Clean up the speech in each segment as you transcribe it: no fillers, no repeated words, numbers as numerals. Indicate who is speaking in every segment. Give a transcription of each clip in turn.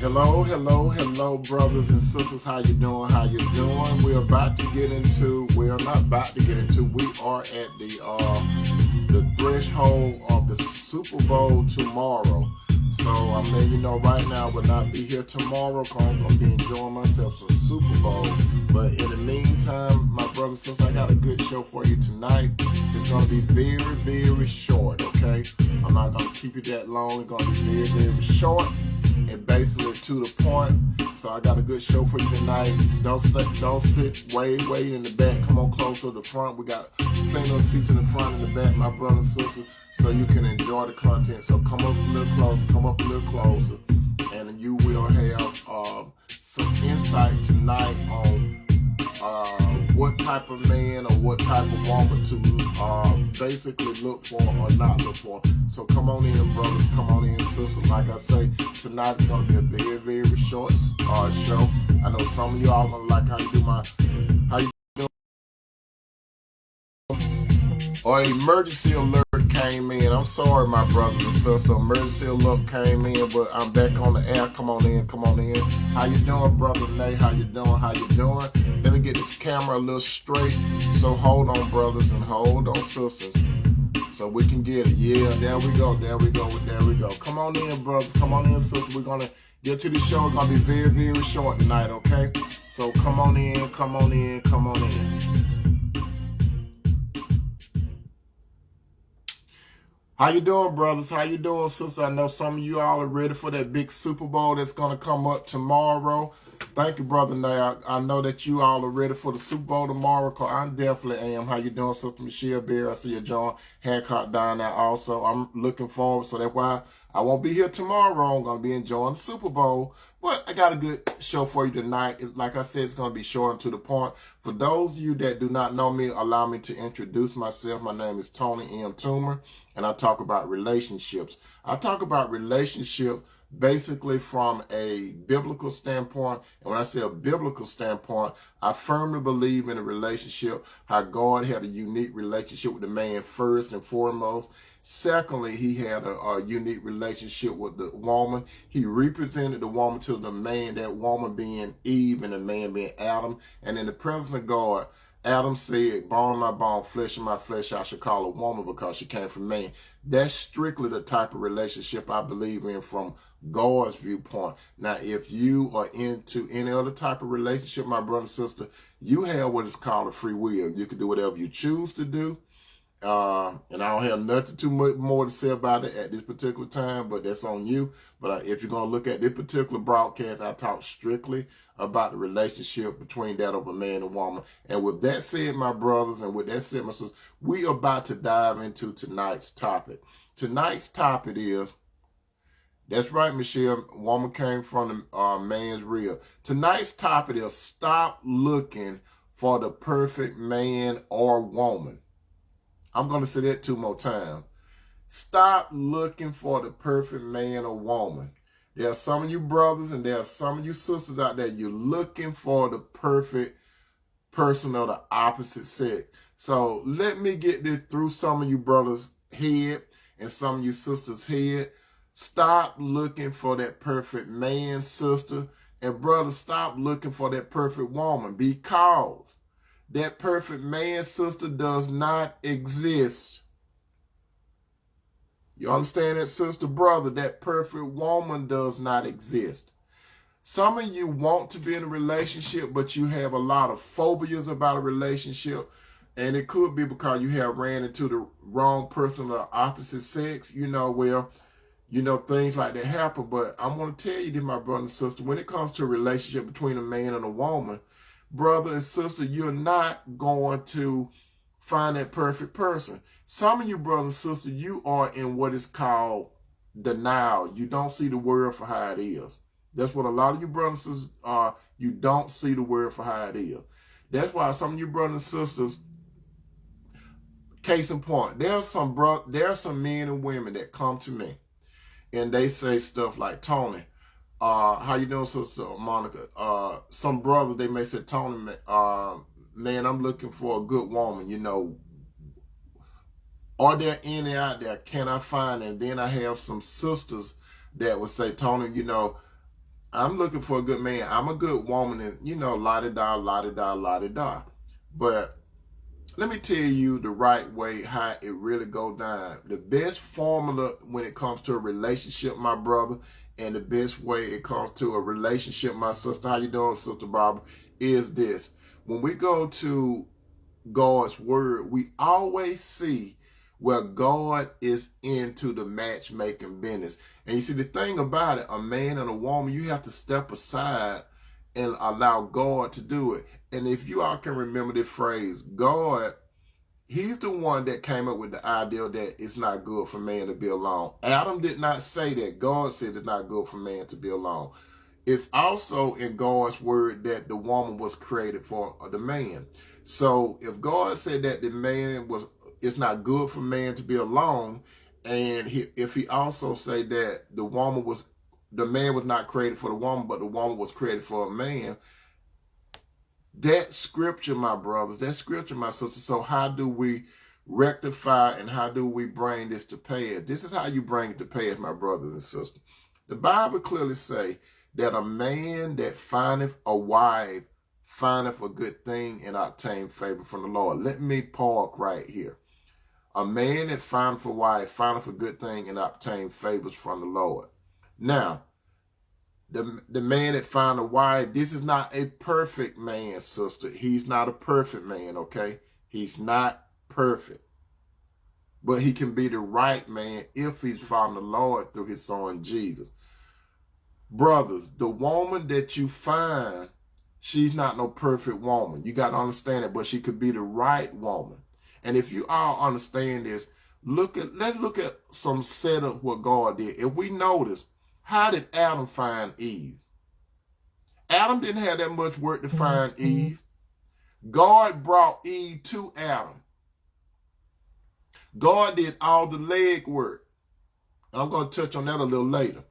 Speaker 1: Hello, brothers and sisters. How you doing? We're not about to get into. We are at the threshold of the Super Bowl tomorrow. So I'm letting you know right now, we'll not be here tomorrow because I'm gonna be enjoying myself some Super Bowl. But in the meantime, my brothers and sisters, I got a good show for you tonight. It's gonna be very, very short. Okay, I'm not gonna keep it that long. It's gonna be very, very short and basically to the point. So I got a good show for you tonight. Don't sit way in the back. Come on close to the front. We got plenty of seats in the front and the back, my brothers and sisters, so you can enjoy the content. So come up a little closer, and you will have some insight tonight on what type of man or what type of woman to basically look for or not look for. So come on in, brothers. Come on in, sisters. Like I say, tonight is going to be a very, very short show. I know some of y'all going to like how you do. Or emergency alert came in. I'm sorry, my brothers and sisters. Emergency alert came in, but I'm back on the air. Come on in. How you doing, brother Nate? How you doing? Let me get this camera a little straight. So hold on, brothers, and hold on, sisters, so we can get it. Yeah, there we go. Come on in, brothers. Come on in, sisters. We're gonna get to the show. It's gonna be very, very short tonight. Okay, so come on in. How you doing, brothers? How you doing, sister? I know some of you all are ready for that big Super Bowl that's going to come up tomorrow. Thank you, brother. Now, I know that you all are ready for the Super Bowl tomorrow, because I definitely am. How you doing, Sister Michelle Bear? I see you, John Hancock, down there also. I'm looking forward, so that's why I won't be here tomorrow. I'm going to be enjoying the Super Bowl. But I got a good show for you tonight. Like I said, it's going to be short and to the point. For those of you that do not know me, allow me to introduce myself. My name is Tony M. Toomer, and I talk about relationships. I talk about relationships basically from a biblical standpoint. And when I say a biblical standpoint, I firmly believe in a relationship, how God had a unique relationship with the man first and foremost. Secondly, he had a unique relationship with the woman. He represented the woman to the man, that woman being Eve and the man being Adam. And in the presence of God, Adam said, bone of my bone, flesh of my flesh, I should call a woman because she came from man. That's strictly the type of relationship I believe in from God's viewpoint. Now, if you are into any other type of relationship, my brother and sister, you have what is called a free will. You can do whatever you choose to do. And I don't have nothing too much more to say about it at this particular time, but that's on you. But if you're going to look at this particular broadcast, I talk strictly about the relationship between that of a man and woman. And with that said, my brothers, and with that said, my sisters, we are about to dive into tonight's topic. Tonight's topic is, that's right, Michelle, woman came from the man's rib. Tonight's topic is, stop looking for the perfect man or woman. I'm going to say that 2 more times. Stop looking for the perfect man or woman. There are some of you brothers and there are some of you sisters out there, you're looking for the perfect person of the opposite sex. So let me get this through some of you brothers' head and some of you sisters' head. Stop looking for that perfect man, sister. And brothers, stop looking for that perfect woman, because that perfect man, sister, does not exist. You understand that, sister, brother? That perfect woman does not exist. Some of you want to be in a relationship, but you have a lot of phobias about a relationship. And it could be because you have ran into the wrong person of the opposite sex. Things like that happen. But I'm going to tell you this, my brother and sister, when it comes to a relationship between a man and a woman, brother and sister, you're not going to find that perfect person. Some of you, brother and sister, you are in what is called denial. You don't see the world for how it is. That's what a lot of you brothers and sisters are. You don't see the world for how it is. That's why some of you brothers and sisters, case in point, there are some men and women that come to me and they say stuff like, Tony, how you doing, Sister Monica? Some brothers, they may say, Tony, man, I'm looking for a good woman. Are there any out there? Can I find it? And then I have some sisters that would say, Tony, I'm looking for a good man. I'm a good woman, and la-di-da, la-di-da, la-di-da. But let me tell you the right way how it really goes down. The best formula when it comes to a relationship, my brother, and the best way it comes to a relationship, my sister, how you doing, Sister Barbara, is this. When we go to God's word, we always see where God is into the matchmaking business. And you see, the thing about it, a man and a woman, you have to step aside and allow God to do it. And if you all can remember this phrase, God, he's the one that came up with the idea that it's not good for man to be alone. Adam did not say that. God said it's not good for man to be alone. It's also in God's word that the woman was created for the man. So if God said that it's not good for man to be alone, and if he also say that the man was not created for the woman, but the woman was created for a man, that scripture, my brothers, that scripture, my sisters. So how do we rectify and how do we bring this to pass? This is how you bring it to pass, my brothers and sisters. The Bible clearly say that a man that findeth a wife findeth a good thing and obtain favor from the Lord. Let me park right here. A man that findeth a wife findeth a good thing and obtain favors from the Lord. Now, the man that found a wife, this is not a perfect man, sister. He's not a perfect man, okay? He's not perfect. But he can be the right man if he's found the Lord through his son Jesus. Brothers, the woman that you find, she's not no perfect woman. You got to understand it, but she could be the right woman. And if you all understand this, let's look at some setup what God did. If we notice, how did Adam find Eve? Adam didn't have that much work to find Eve. God brought Eve to Adam. God did all the leg work. I'm going to touch on that a little later.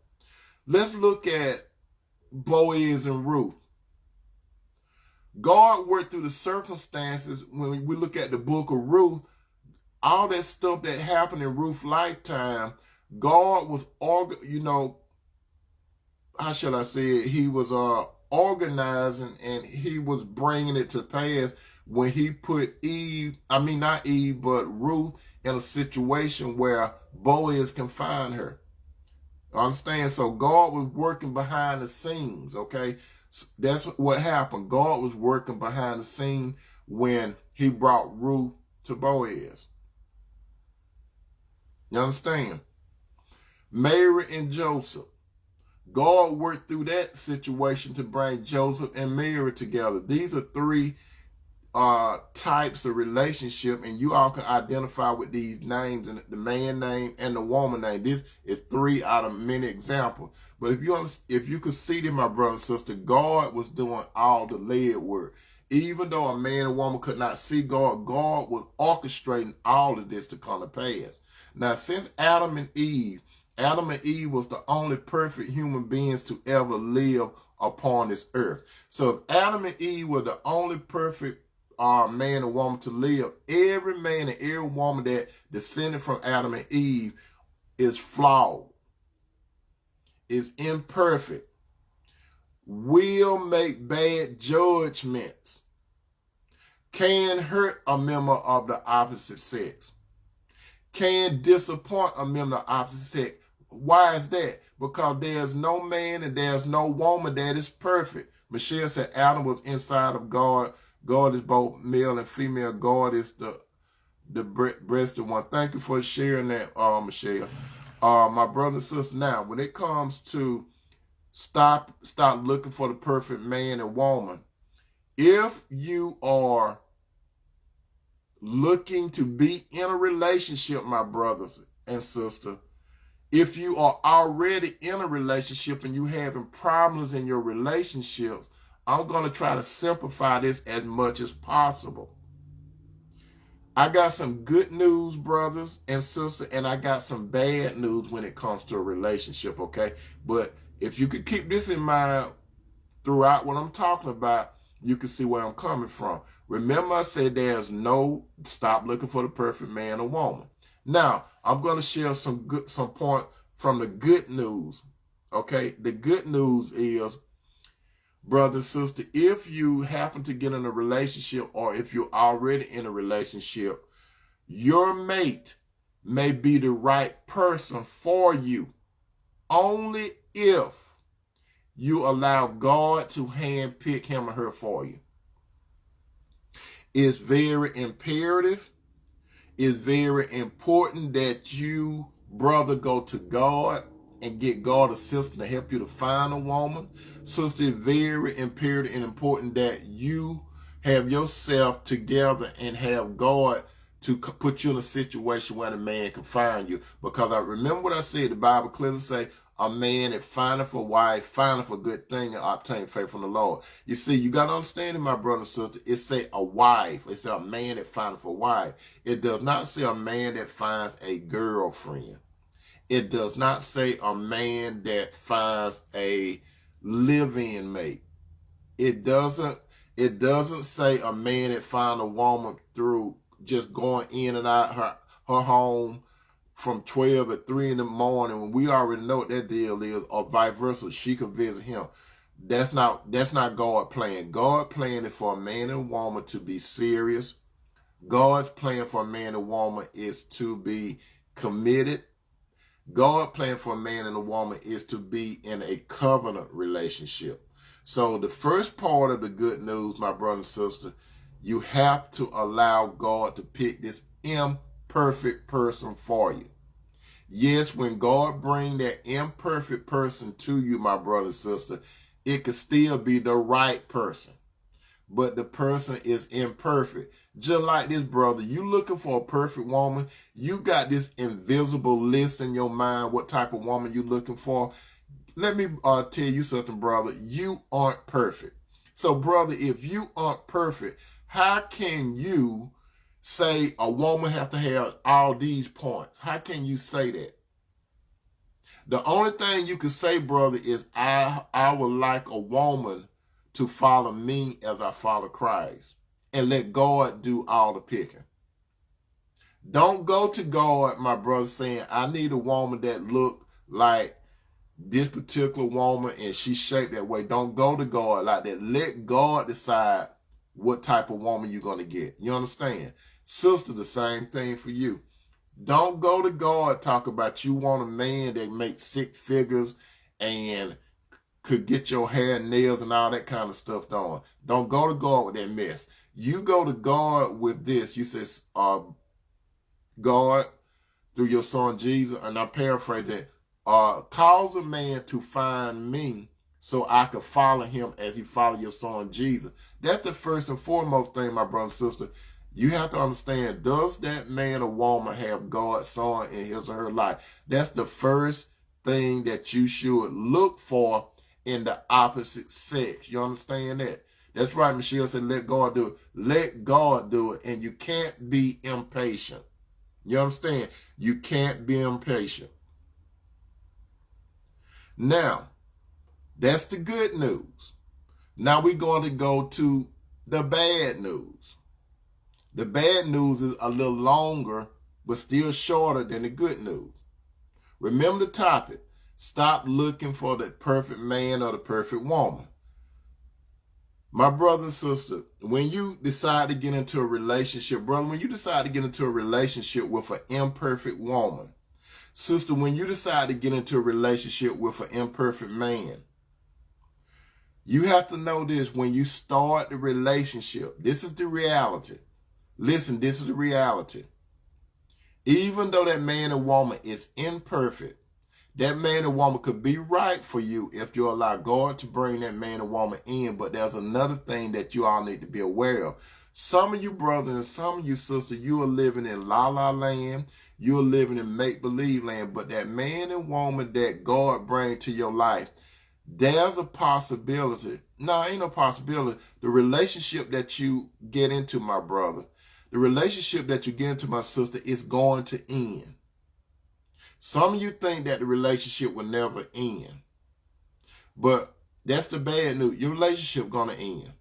Speaker 1: Let's look at Boaz and Ruth. God worked through the circumstances. When we look at the book of Ruth, all that stuff that happened in Ruth's lifetime, God was, how shall I say it? He was organizing and he was bringing it to pass when he put not Eve, but Ruth in a situation where Boaz can find her. Understand? So God was working behind the scenes, okay? So that's what happened. God was working behind the scene when he brought Ruth to Boaz. You understand? Mary and Joseph. God worked through that situation to bring Joseph and Mary together. These are three types of relationship, and you all can identify with these names, and the man name and the woman name. This is 3 out of many examples. But if you could see that, my brother and sister, God was doing all the lead work. Even though a man and woman could not see God, God was orchestrating all of this to come to pass. Now, since Adam and Eve was the only perfect human beings to ever live upon this earth. So if Adam and Eve were the only perfect man and woman to live, every man and every woman that descended from Adam and Eve is flawed, is imperfect, will make bad judgments, can hurt a member of the opposite sex, can disappoint a member of the opposite sex. Why is that? Because there's no man and there's no woman that is perfect. Michelle said Adam was inside of God. God is both male and female. God is the breasted one. Thank you for sharing that, Michelle. My brother and sister, now, when it comes to stop looking for the perfect man and woman, if you are looking to be in a relationship, my brothers and sisters, if you are already in a relationship and you having problems in your relationships, I'm going to try to simplify this as much as possible. I got some good news, brothers and sisters, and I got some bad news when it comes to a relationship, okay? But if you could keep this in mind throughout what I'm talking about, you can see where I'm coming from. Remember, I said stop looking for the perfect man or woman. Now, I'm going to share some point from the good news. Okay, the good news is, brother and sister, if you happen to get in a relationship or if you're already in a relationship, your mate may be the right person for you only if you allow God to handpick him or her for you. It's very imperative. It's very important that you, brother, go to God and get God assistance to help you to find a woman. Sister, it's very imperative and important that you have yourself together and have God to put you in a situation where the man can find you. Because I remember what I said, the Bible clearly say, a man that findeth a wife, findeth a good thing and obtain favor from the Lord. You see, you got to understand it, my brother and sister. It say a wife. It say a man that findeth a wife. It does not say a man that finds a girlfriend. It does not say a man that finds a live-in mate. It doesn't say a man that finds a woman through just going in and out her home from 12 to 3 in the morning when we already know what that deal is, or vice versa. She could visit him. That's not God plan. God plan is for a man and woman to be serious. God's plan for a man and woman is to be committed. God's plan for a man and a woman is to be in a covenant relationship. So the first part of the good news, my brother and sister, you have to allow God to pick this imperfect person for you. Yes, when God bring that imperfect person to you, my brother and sister, it could still be the right person. But the person is imperfect. Just like this, brother, you looking for a perfect woman. You got this invisible list in your mind, what type of woman you looking for. Let me tell you something, brother. You aren't perfect. So, brother, if you aren't perfect, how can you say a woman have to have all these points? How can you say that? The only thing you can say, brother, is I would like a woman to follow me as I follow Christ, and let God do all the picking. Don't go to God, my brother, saying, I need a woman that look like this particular woman and she's shaped that way. Don't go to God like that. Let God decide what type of woman you're going to get. You understand? Sister, the same thing for you. Don't go to God talk about you want a man that makes 6 figures and could get your hair and nails and all that kind of stuff done. Don't go to God with that mess. You go to God with this. You say, God, through your son Jesus, and I paraphrase that, cause a man to find me so I could follow him as he followed your son Jesus. That's the first and foremost thing, my brother and sister. You have to understand, does that man or woman have God's son in his or her life? That's the first thing that you should look for in the opposite sex. You understand that? That's right, Michelle said, let God do it. Let God do it, and you can't be impatient. You understand? You can't be impatient. Now, that's the good news. Now we're going to go to the bad news. The bad news is a little longer, but still shorter than the good news. Remember the topic. Stop looking for the perfect man or the perfect woman. My brother and sister, when you decide to get into a relationship, brother, when you decide to get into a relationship with an imperfect woman, sister, when you decide to get into a relationship with an imperfect man, you have to know this. When you start the relationship, this is the reality. Listen, this is the reality. Even though that man or woman is imperfect, that man or woman could be right for you if you allow God to bring that man or woman in. But there's another thing that you all need to be aware of. Some of you brothers and some of you sisters, you are living in la-la land. You are living in make-believe land. But that man and woman that God brings to your life, there's a possibility. No, ain't no possibility. The relationship that you get into, my brother, the relationship that you get into, my sister, is going to end. Some of you think that the relationship will never end. But that's the bad news. Your relationship going to end.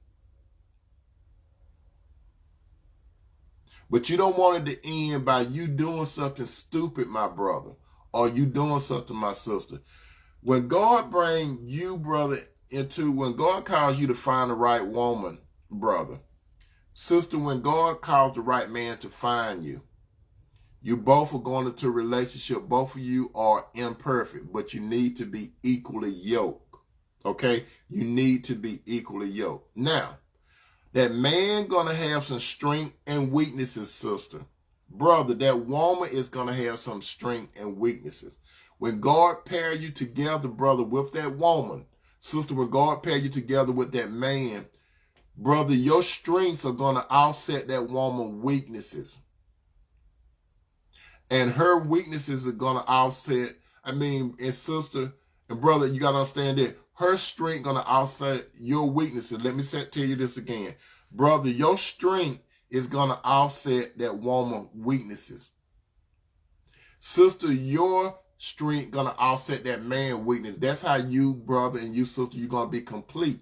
Speaker 1: But you don't want it to end by you doing something stupid, my brother, or you doing something, my sister. When God bring you, brother, when God calls you to find the right woman, brother, sister, when God calls the right man to find you, you both are going into a relationship. Both of you are imperfect, but you need to be equally yoked. Okay? You need to be equally yoked. Now, that man gonna have some strength and weaknesses, sister. Brother, that woman is gonna have some strength and weaknesses. When God pair you together, brother, with that woman, sister, when God pair you together with that man, brother, your strengths are gonna offset that woman's weaknesses. And her weaknesses are gonna offset, and sister and brother, you gotta understand that her strength gonna offset your weaknesses. Let me tell you this again. Brother, your strength is gonna offset that woman's weaknesses. Sister, your strength gonna offset that man's weakness. That's how you, brother, and you, sister, you're gonna be complete.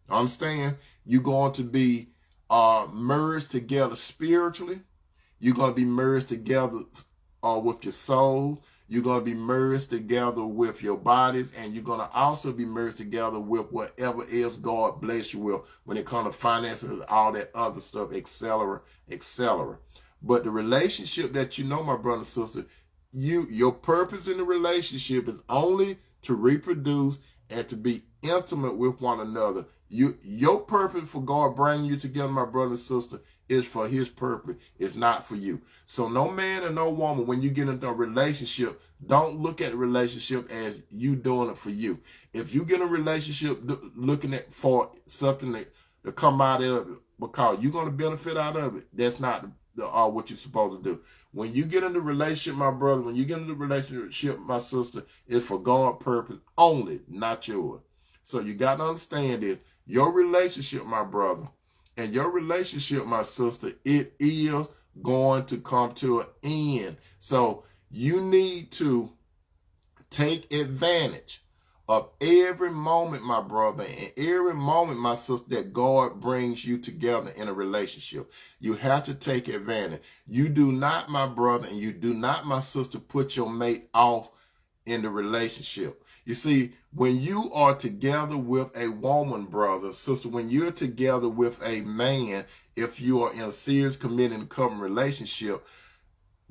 Speaker 1: Understand? You're going to be merged together spiritually. You're going to be merged together with your souls. You're going to be merged together with your bodies. And you're going to also be merged together with whatever else God bless you with when it comes to finances, all that other stuff, etc., etc. But the relationship that you know, my brother and sister, your purpose in the relationship is only to reproduce and to be intimate with one another. Your purpose for God bringing you together, my brother and sister, is for his purpose. It's not for you. So no man and no woman, when you get into a relationship, don't look at the relationship as you doing it for you. If you get a relationship looking at for something to come out of it because you're going to benefit out of it, that's not what you're supposed to do. When you get into a relationship, my brother, when you get into a relationship, my sister, it's for God's purpose only, not yours. So you got to understand this. Your relationship, my brother, and your relationship, my sister, it is going to come to an end. So you need to take advantage of every moment, my brother, and every moment, my sister, that God brings you together in a relationship. You have to take advantage. You do not, my brother, and you do not, my sister, put your mate off in the relationship. You see, when you are together with a woman, brother, sister, when you're together with a man, if you are in a serious, committed, and covenant relationship,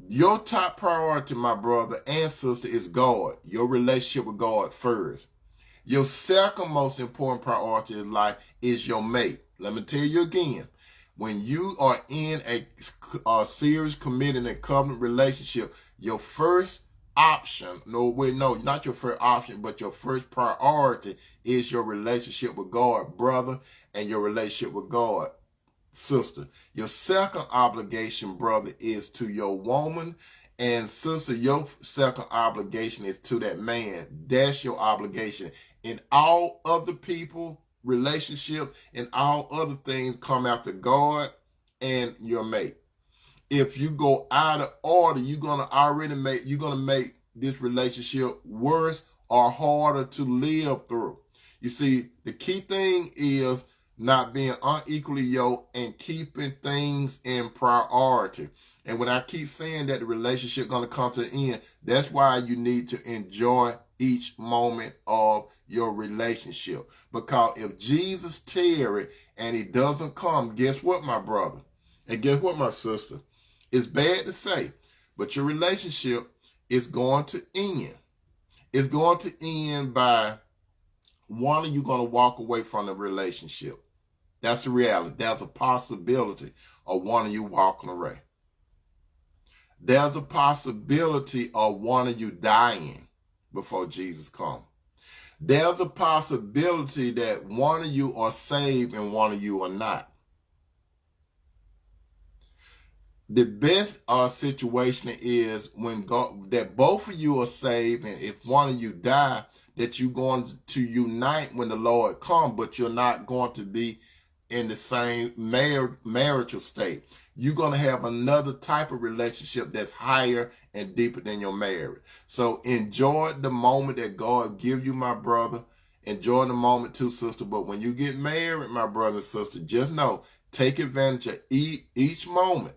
Speaker 1: your top priority, my brother and sister, is God. Your relationship with God first. Your second most important priority in life is your mate. Let me tell you again. When you are in a serious, committed, and covenant relationship, your first option, not your first option, but your first priority is your relationship with God, brother, and your relationship with God, sister. Your second obligation, brother, is to your woman, and sister, your second obligation is to that man. That's your obligation. And all other people, relationship, and all other things come after God and your mate. If you go out of order, you're gonna make this relationship worse or harder to live through. You see, the key thing is not being unequally yoked and keeping things in priority. And when I keep saying that the relationship gonna come to an end, that's why you need to enjoy each moment of your relationship. Because if Jesus tarry and he doesn't come, guess what, my brother? And guess what, my sister? It's bad to say, but your relationship is going to end. It's going to end by one of you going to walk away from the relationship. That's the reality. There's a possibility of one of you walking away. There's a possibility of one of you dying before Jesus comes. There's a possibility that one of you are saved and one of you are not. The best situation is when that both of you are saved, and if one of you die, that you're going to unite when the Lord comes, but you're not going to be in the same marital state. You're going to have another type of relationship that's higher and deeper than your marriage. So enjoy the moment that God gives you, my brother. Enjoy the moment too, sister. But when you get married, my brother and sister, just know, take advantage of each moment.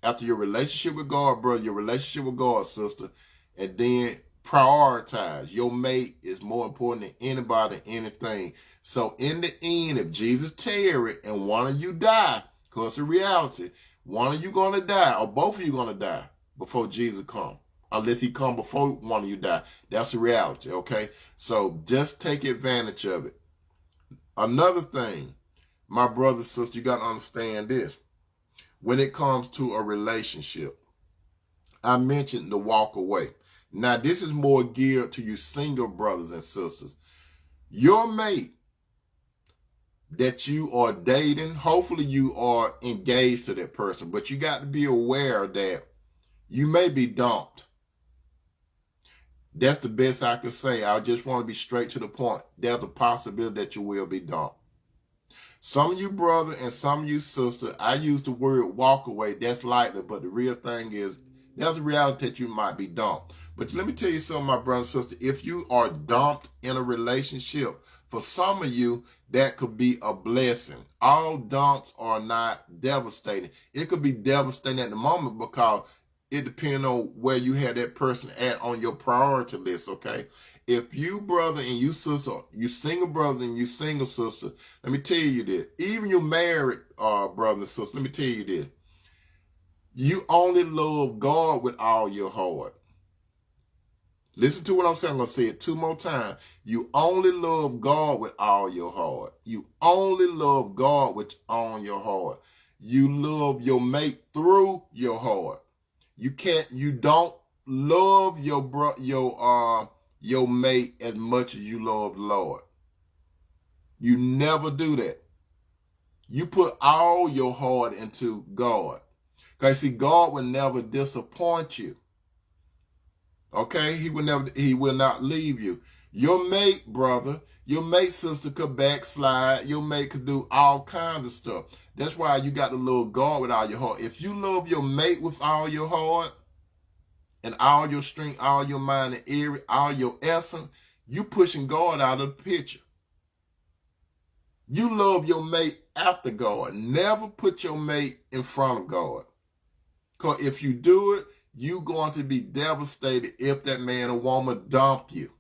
Speaker 1: After your relationship with God, brother, your relationship with God, sister, and then prioritize. Your mate is more important than anybody, anything. So in the end, if Jesus tarry and one of you die, because it's a reality, one of you going to die, or both of you going to die before Jesus come. Unless he come before one of you die. That's the reality, okay? So just take advantage of it. Another thing, my brother, sister, you got to understand this. When it comes to a relationship, I mentioned the walk away. Now, this is more geared to you single brothers and sisters. Your mate that you are dating, hopefully you are engaged to that person, but you got to be aware that you may be dumped. That's the best I can say. I just want to be straight to the point. There's a possibility that you will be dumped. Some of you brother and some of you sister, I use the word walk away. That's likely, but the real thing is there's a reality that you might be dumped. But let me tell you something, my brother and sister. If you are dumped in a relationship, for some of you, that could be a blessing. All dumps are not devastating. It could be devastating at the moment because it depends on where you have that person at on your priority list, okay? If you brother and you sister, you single brother and you single sister, let me tell you this. Even you married brother and sister, let me tell you this. You only love God with all your heart. Listen to what I'm saying. I'm going to say it 2 more times. You only love God with all your heart. You only love God with all your heart. You love your mate through your heart. You don't love your mate as much as you love the Lord. You never do that. You put all your heart into God. Because see, God will never disappoint you. Okay? He will not leave you. Your mate, brother, your mate, sister could backslide. Your mate could do all kinds of stuff. That's why you got to love God with all your heart. If you love your mate with all your heart and all your strength, all your mind and all your essence, you pushing God out of the picture. You love your mate after God. Never put your mate in front of God. Because if you do it, you're going to be devastated if that man or woman dump you.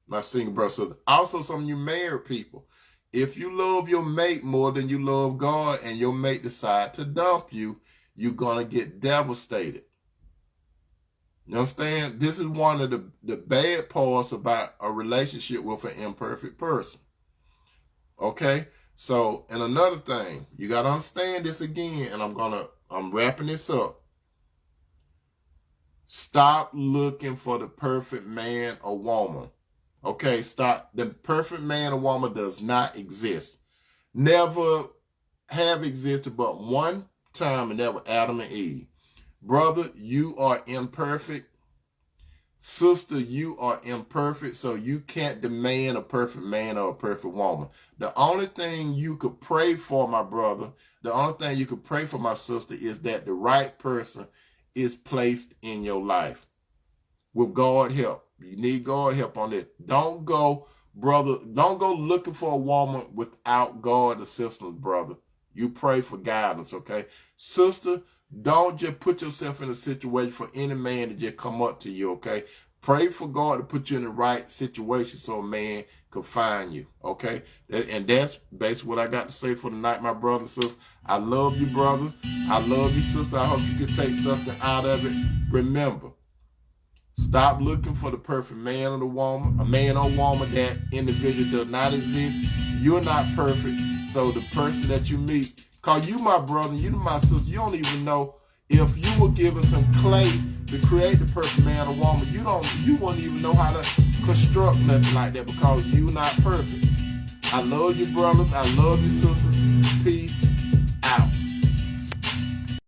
Speaker 1: My single brother, sister. Also, some of you married people, if you love your mate more than you love God and your mate decide to dump you, you're going to get devastated. You understand? This is one of the bad parts about a relationship with an imperfect person. Okay? So, and another thing, you got to understand this again, and I'm wrapping this up. Stop looking for the perfect man or woman. Okay, stop. The perfect man or woman does not exist. Never have existed but one time, and that was Adam and Eve. Brother, you are imperfect. Sister, you are imperfect, so you can't demand a perfect man or a perfect woman. The only thing you could pray for, my brother, the only thing you could pray for, my sister, is that the right person is placed in your life. With God's help. You need God's help on this. Don't go, brother, don't go looking for a woman without God's assistance, brother. You pray for guidance, okay? Sister, don't just put yourself in a situation for any man to just come up to you, okay? Pray for God to put you in the right situation so a man can find you, okay? And that's basically what I got to say for tonight, my brothers and sisters. I love you, brothers. I love you, sister. I hope you can take something out of it. Remember, stop looking for the perfect man or the woman, a man or woman. That individual does not exist. You're not perfect. So the person that you meet, cause you my brother, you my sister, you don't even know if you were given some clay to create the perfect man or woman. You won't even know how to construct nothing like that because you're not perfect. I love you, brothers. I love you, sisters. Peace out.